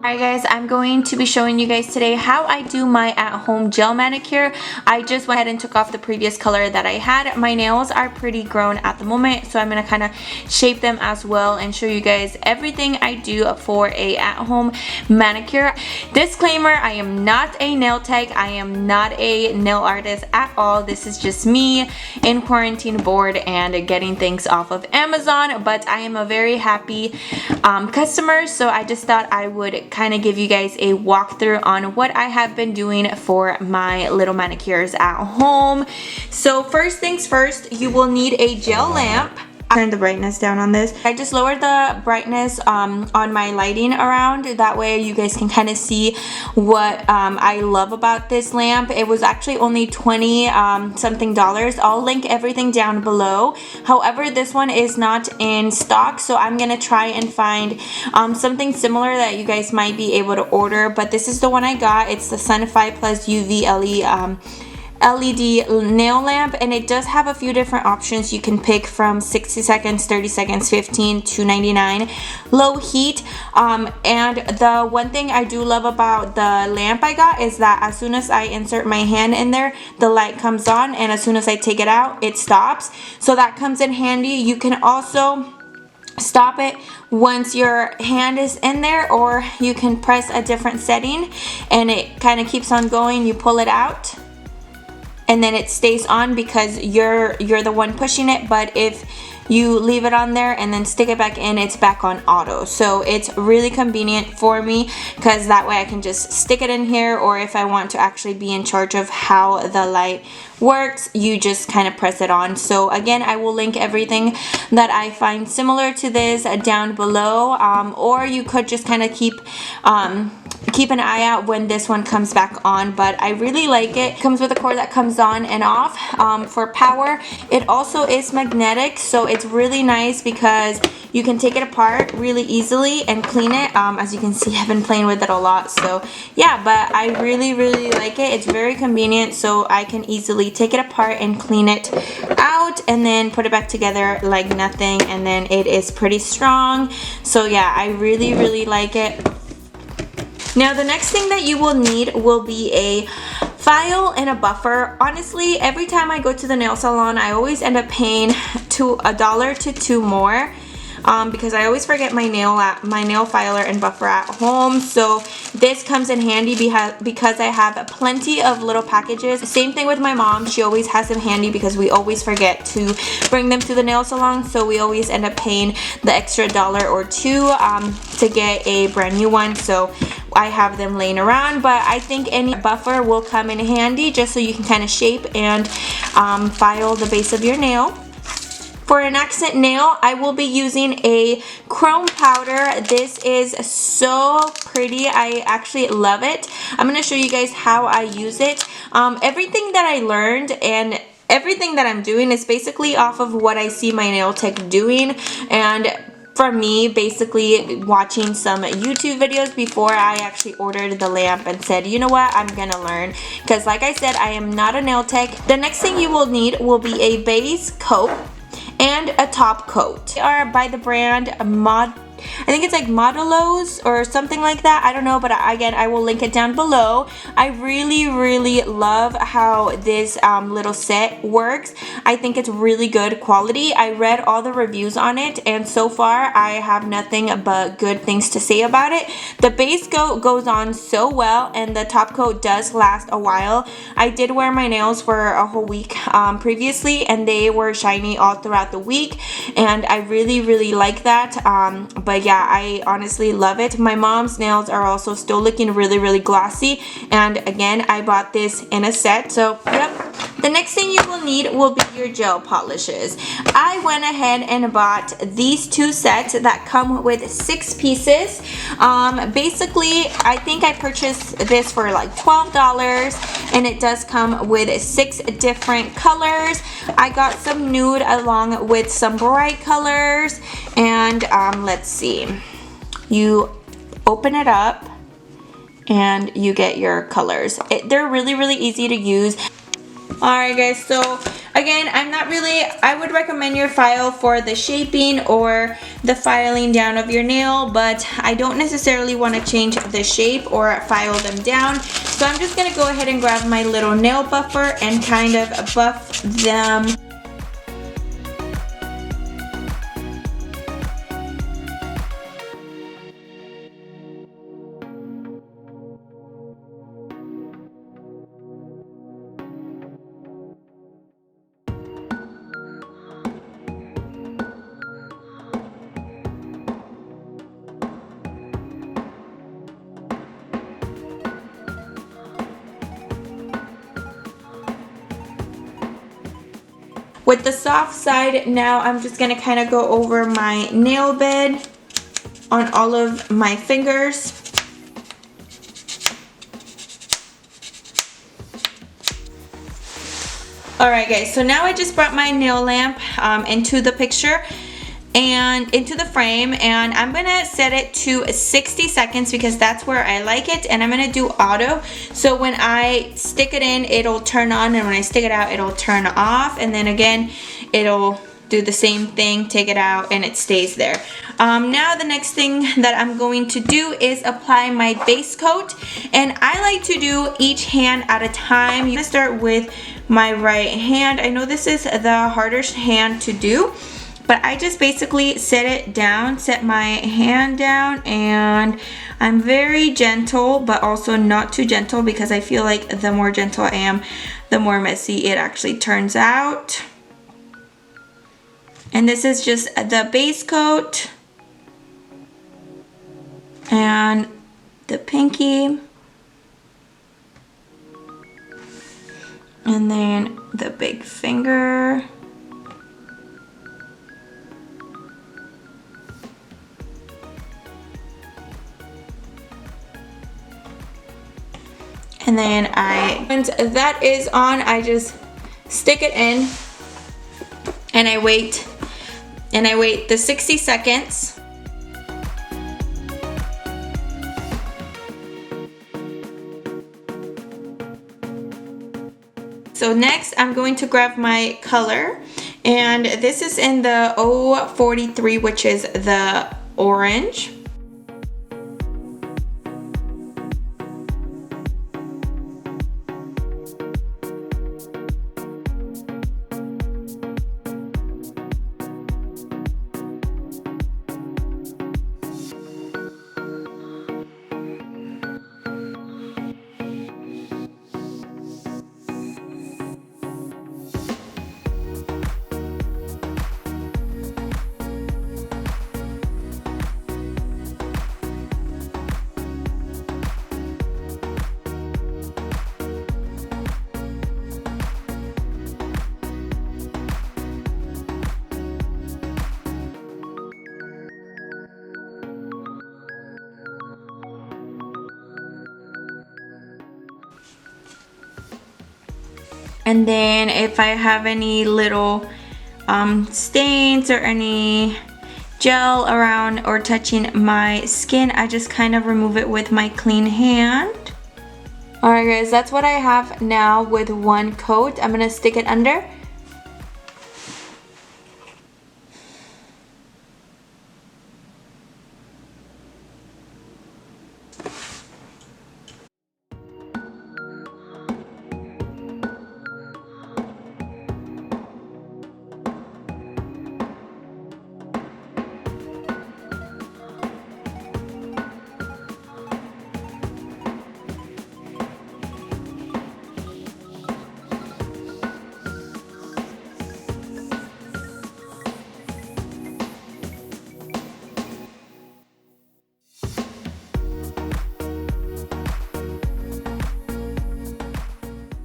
Alright guys, I'm going to be showing you guys today how I do my at-home gel manicure. I just went ahead and took off the previous color that I had. My nails are pretty grown at the moment, so I'm going to kind of shape them as well and show you guys everything I do for a at-home manicure. Disclaimer, I am not a nail tech. I am not a nail artist at all. This is just me in quarantine bored and getting things off of Amazon, but I am a very happy customer, so I just thought I would kind of give you guys a walkthrough on what I have been doing for my little manicures at home. So first things first, you will need a gel lamp. Turn the brightness down on this. I just lowered the brightness on my lighting around. That way you guys can kind of see what I love about this lamp. It was actually only 20 something dollars. I'll link everything down below. However, this one is not in stock, so I'm gonna try and find something similar that you guys might be able to order. But this is the one I got. It's the Sunify Plus UV LED nail lamp, and it does have a few different options you can pick from 60 seconds, 30 seconds, 15, $2.99, low heat. And the one thing I do love about the lamp I got is that as soon as I insert my hand in there, the light comes on, and as soon as I take it out, it stops. So that comes in handy. You can also stop it once your hand is in there, or you can press a different setting and it kind of keeps on going. You pull it out and then it stays on because you're the one pushing it. But if you leave it on there and then stick it back in, it's back on auto. So it's really convenient for me because that way I can just stick it in here, or if I want to actually be in charge of how the light works, you just kind of press it on. So again, I will link everything that I find similar to this down below, or you could just kind of keep an eye out when this one comes back on. But I really like it. It comes with a cord that comes on and off for power. It also is magnetic, so it's really nice because you can take it apart really easily and clean it. As you can see, I've been playing with it a lot, so yeah, but I really like it. It's very convenient, so I can easily take it apart and clean it out and then put it back together like nothing, and then it is pretty strong. So yeah, I really like it. Now the next thing that you will need will be a file and a buffer. Honestly, every time I go to the nail salon, I always end up paying $1 to $2 more. Because I always forget my nail filer and buffer at home. So this comes in handy because I have plenty of little packages. Same thing with my mom. She always has them handy because we always forget to bring them to the nail salon. So we always end up paying the extra $1 or $2 to get a brand new one. So I have them laying around, but I think any buffer will come in handy just so you can kind of shape and file the base of your nail. For an accent nail, I will be using a chrome powder. This is so pretty. I actually love it. I'm going to show you guys how I use it. Everything that I learned and everything that I'm doing is basically off of what I see my nail tech doing, and for me, basically watching some YouTube videos before I actually ordered the lamp and said, you know what, I'm gonna learn. Because like I said, I am not a nail tech. The next thing you will need will be a base coat and a top coat. They are by the brand I think it's like Modelos or something like that. I don't know, but again, I will link it down below. I really love how this little set works. I think it's really good quality. I read all the reviews on it, and so far I have nothing but good things to say about it. The base coat goes on so well, and the top coat does last a while. I did wear my nails for a whole week previously, and they were shiny all throughout the week, and I really like that. But yeah, I honestly love it. My mom's nails are also still looking really glossy, and again, I bought this in a set. So yep. The next thing you will need will be your gel polishes. I went ahead and bought these two sets that come with 6 pieces. Basically, I think I purchased this for like $12, and it does come with 6 different colors. I got some nude along with some bright colors, and let's see. You open it up and you get your colors. They're really easy to use. Alright guys, so Again, I would recommend your file for the shaping or the filing down of your nail, but I don't necessarily want to change the shape or file them down. So I'm just gonna go ahead and grab my little nail buffer and kind of buff them. With the soft side, now I'm just gonna kind of go over my nail bed on all of my fingers. Alright guys, so now I just brought my nail lamp into the picture and into the frame, and I'm gonna set it to 60 seconds because that's where I like it, and I'm gonna do auto. So when I stick it in, it'll turn on, and when I stick it out, it'll turn off, and then again it'll do the same thing, take it out, and it stays there. Now the next thing that I'm going to do is apply my base coat, and I like to do each hand at a time. You start with my right hand. I know this is the hardest hand to do, but I just basically set my hand down, and I'm very gentle, but also not too gentle, because I feel like the more gentle I am, the more messy it actually turns out. And this is just the base coat and the pinky, and then the big finger. And then once that is on, I just stick it in, and I wait the 60 seconds. So next I'm going to grab my color, and this is in the 043, which is the orange. And then if I have any little stains or any gel around or touching my skin, I just kind of remove it with my clean hand. Alright guys, that's what I have now with one coat. I'm gonna stick it under.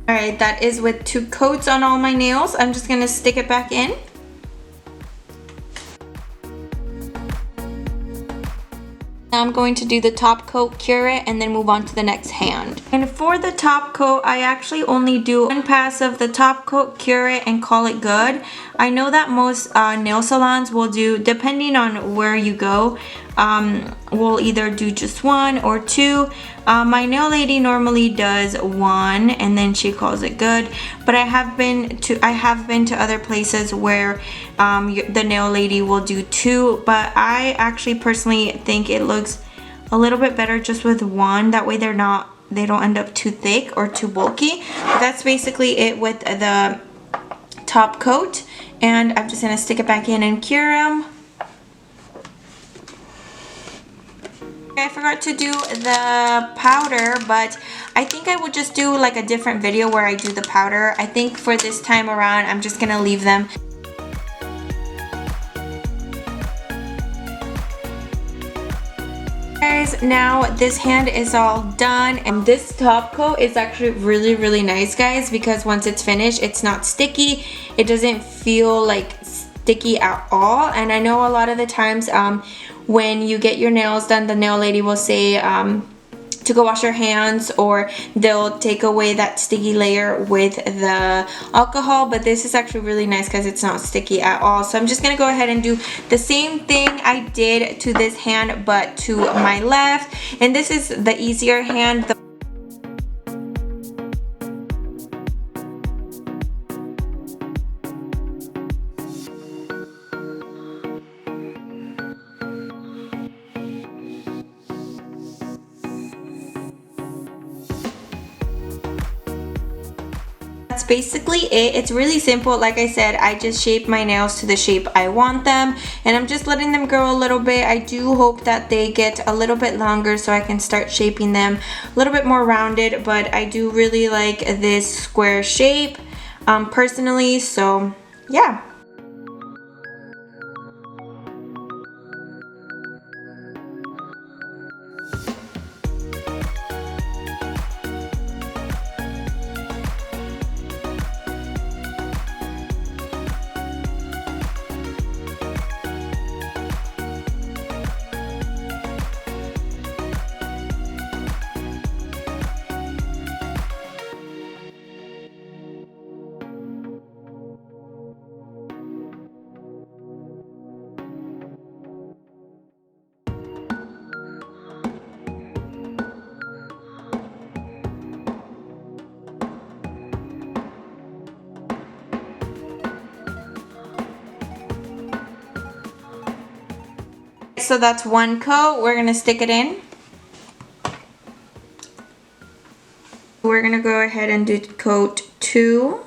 Alright, that is with 2 coats on all my nails. I'm just gonna stick it back in. Now I'm going to do the top coat, cure it, and then move on to the next hand. And for the top coat, I actually only do one pass of the top coat, cure it, and call it good. I know that most nail salons will do, depending on where you go, will either do just one or two. My nail lady normally does one and then she calls it good, but I have been to other places where the nail lady will do two, but I actually personally think it looks a little bit better just with one. That way they don't end up too thick or too bulky. But that's basically it with the top coat, and I'm just gonna stick it back in and cure them. I forgot to do the powder, but I think I would just do like a different video where I do the powder. I think for this time around I'm just gonna leave them. Guys, now this hand is all done, and this top coat is actually really nice, guys, because once it's finished it's not sticky. It doesn't feel like sticky at all. And I know a lot of the times when you get your nails done, the nail lady will say to go wash your hands, or they'll take away that sticky layer with the alcohol, but this is actually really nice because it's not sticky at all. So I'm just gonna go ahead and do the same thing I did to this hand but to my left, and this is the easier hand. That's basically it. It's really simple. Like I said, I just shape my nails to the shape I want them, and I'm just letting them grow a little bit. I do hope that they get a little bit longer so I can start shaping them a little bit more rounded, but I do really like this square shape personally, so yeah. So that's one coat. We're gonna stick it in. We're gonna go ahead and do coat 2.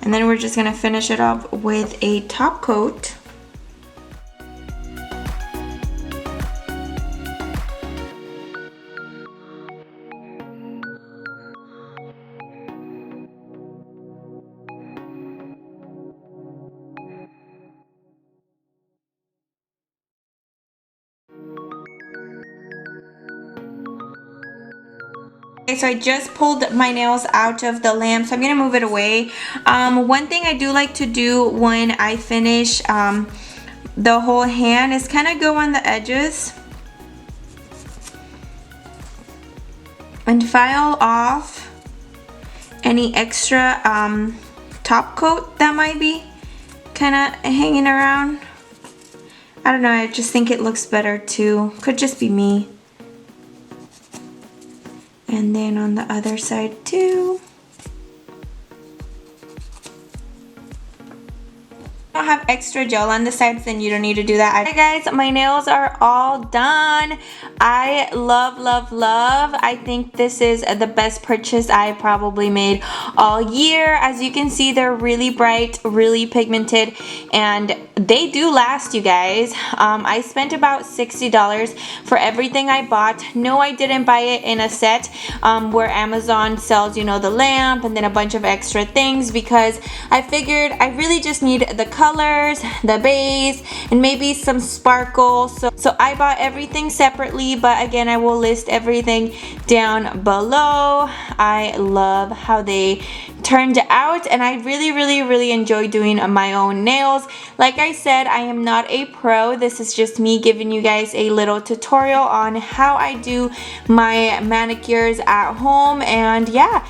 And then we're just gonna finish it up with a top coat. Okay, so I just pulled my nails out of the lamp, so I'm gonna move it away. One thing I do like to do when I finish the whole hand is kind of go on the edges and file off any extra top coat that might be kind of hanging around. I don't know, I just think it looks better too. Could just be me. And then on the other side too. I don't know have extra gel on the sides, then you don't need to do that. Okay guys, my nails are all done. I love, love, love. I think this is the best purchase I probably made all year. As you can see, they're really bright, really pigmented, and they do last, you guys. I spent about $60 for everything I bought. No, I didn't buy it in a set where Amazon sells, you know, the lamp and then a bunch of extra things, because I figured I really just need the colors, the base, and maybe some sparkle. So I bought everything separately, but again, I will list everything down below. I love how they turned out, and I really enjoy doing my own nails. Like I said, I am not a pro. This is just me giving you guys a little tutorial on how I do my manicures at home, and yeah,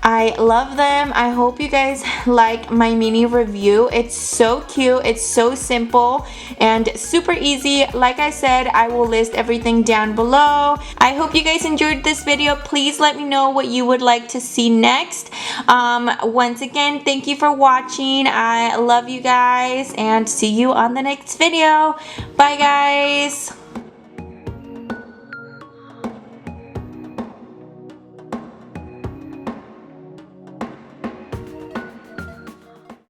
I love them. I hope you guys like my mini review. It's so cute, it's so simple and super easy. Like I said, I will list everything down below. I hope you guys enjoyed this video. Please let me know what you would like to see next. Once again, thank you for watching. I love you guys and see you on the next video. Bye guys.